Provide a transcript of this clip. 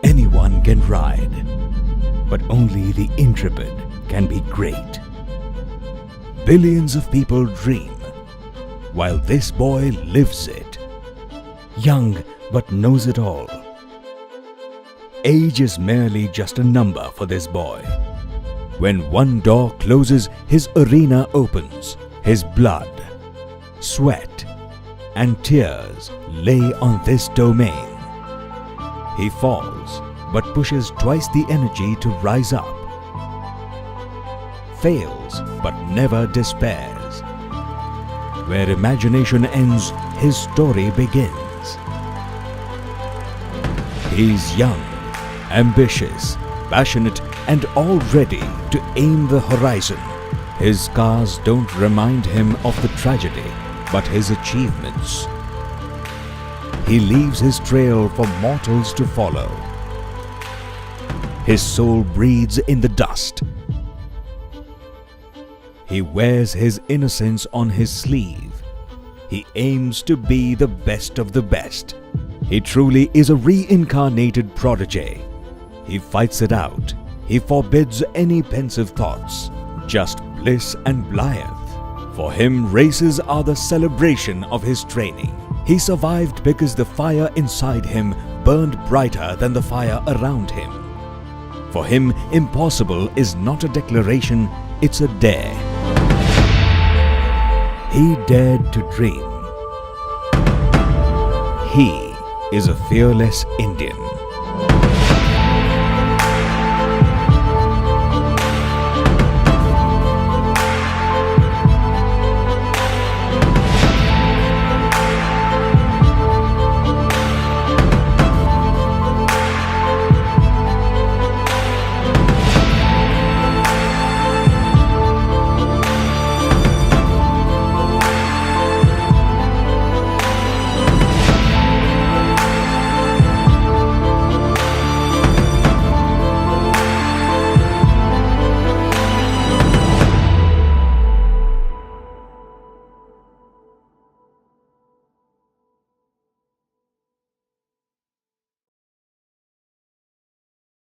Anyone can ride, but only the intrepid can be great. Billions of people dream, while this boy lives it. Young but knows it all. Age is merely just a number for this boy. When one door closes, his arena opens. His blood, sweat, and tears lay on this domain. He falls, but pushes twice the energy to rise up. Fails, but never despairs. Where imagination ends, his story begins. He's young, ambitious, passionate, and all ready to aim the horizon. His scars don't remind him of the tragedy, but his achievements. He leaves his trail for mortals to follow. His soul breathes in the dust. He wears his innocence on his sleeve. He aims to be the best of the best. He truly is a reincarnated prodigy. He fights it out. He forbids any pensive thoughts, just bliss and blithe. For him, races are the celebration of his training. He survived because the fire inside him burned brighter than the fire around him. For him, impossible is not a declaration, it's a dare. He dared to dream. He is a fearless Indian.